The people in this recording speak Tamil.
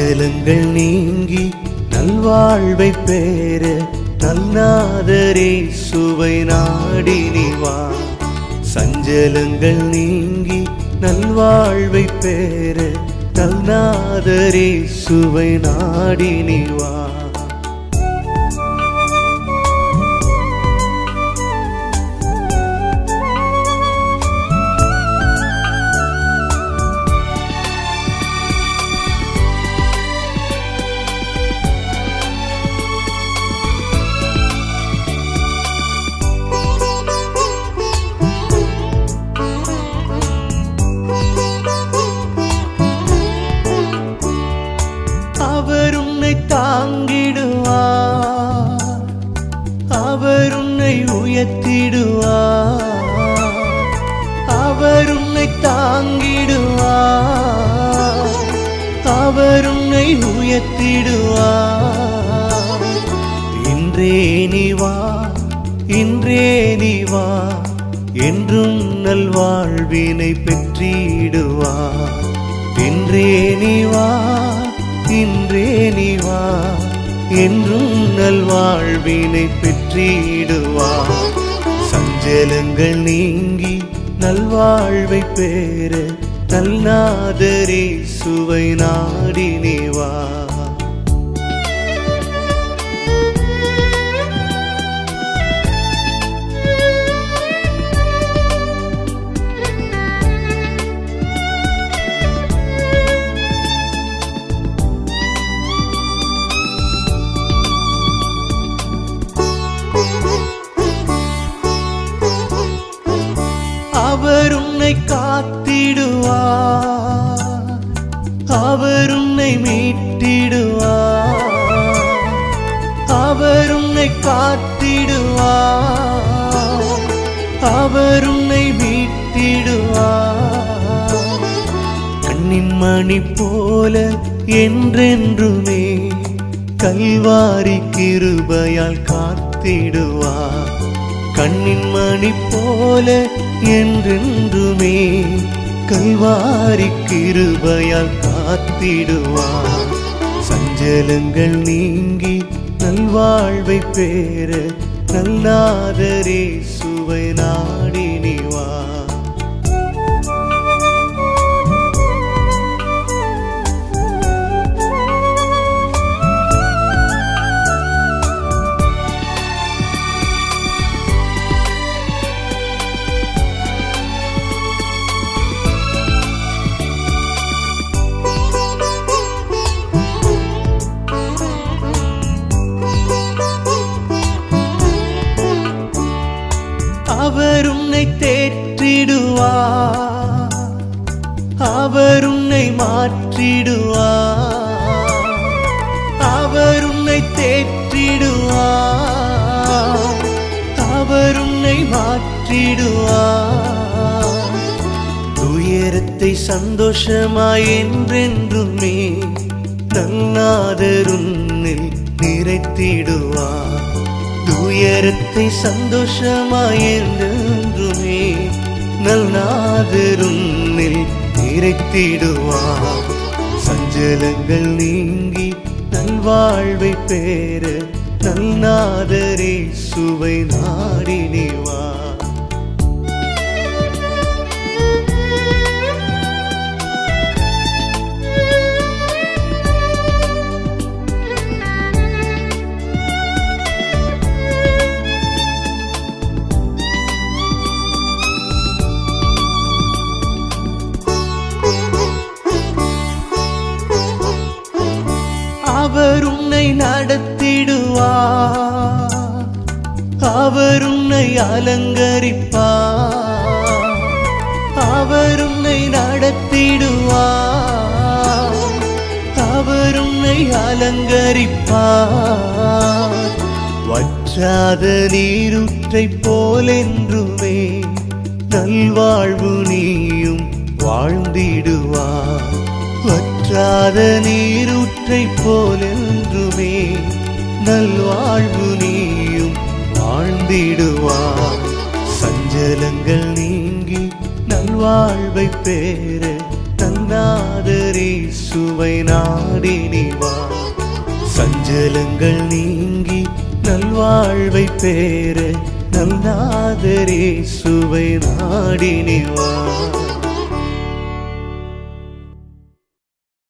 சஞ்சலங்கள் நீங்கி நல்வாழ்வை பெற நல்நாதரே சுவை நாடி நீ வா. சஞ்சலங்கள் நீங்கி நல்வாழ்வை பெற நல்நாதரே சுவை நாடி நீ வா. அவர் உன்னை தாங்கிடுவார், அவர் உன்னை உயர்த்திடுவார். அவர் உன்னை தாங்கிடுவார், அவர் உன்னை உயர்த்திடுவார். இன்றே நீ வா, இன்றே நீ வா, என்றும் நல்வாழ்வினை பெற்றிடுவார். இன்றே நீ வா, இன்றே நீ வா, என்றும் நல்வாழ்வினை பெற்றிடுவார். சஞ்சலங்கள் நீங்கி நல்வாழ்வை பெற நல்நாதரே சுவை நாடி நீ வா. அவர் உன்னை காத்திடுவார், அவர் உன்னை மீட்டிடுவார். அவர் உன்னை காத்திடுவார், அவர் உன்னை மீட்டிடுவார். கண்ணின் மணி போல என்றென்றுமே கல்வாரி கிருபையால் காத்திடுவார். கண்ணின் மணி போல என்றென்றுமே கல்வாரி கிருபையால் காத்திடுவார். சஞ்சலங்கள் நீங்கி நல்வாழ்வை பெற நல்நாதரே சுவை நாடி நீ வா. அவர் உன்னை தேற்றிடுவார், அவர் உன்னை மாற்றிடுவார். அவர் உன்னை தேற்றிடுவார், அவர் உன்னை மாற்றிடுவார். துயரத்தை சந்தோஷமாய் என்றென்றுமே நல்நாதர் உன்னில் நிறைத்திடுவார். துயரத்தை சந்தோஷமாய் என்றென்றுமே நல்நாதர் உன்னில் நிறைத்திடுவார். சஞ்சலங்கள் நீங்கி நல்வாழ்வை பெற நல்நாதரே சுவை நாடி நீ வா. அவர் உன்னை நடத்திடுவார், அவர் உன்னை அலங்கரிப்பார். அவர் உன்னை நடத்திடுவார், அவர் உன்னை அலங்கரிப்பார். வற்றாத நீரூற்றை போலென்றுமே நல்வாழ்வு நீயும் வாழ்ந்திடுவார். வற்றாத நீரூற்றை போலென்றுமே நல்வாழ்வு நீயும் வாழ்ந்திடுவார். சஞ்சலங்கள் நீங்கி நல்வாழ்வை பெற நாதரே சுவை நாடினி வா. சஞ்சலங்கள் நீங்கி நல்வாழ்வை பேர நல் நாதரே சுவை நாடினி வா.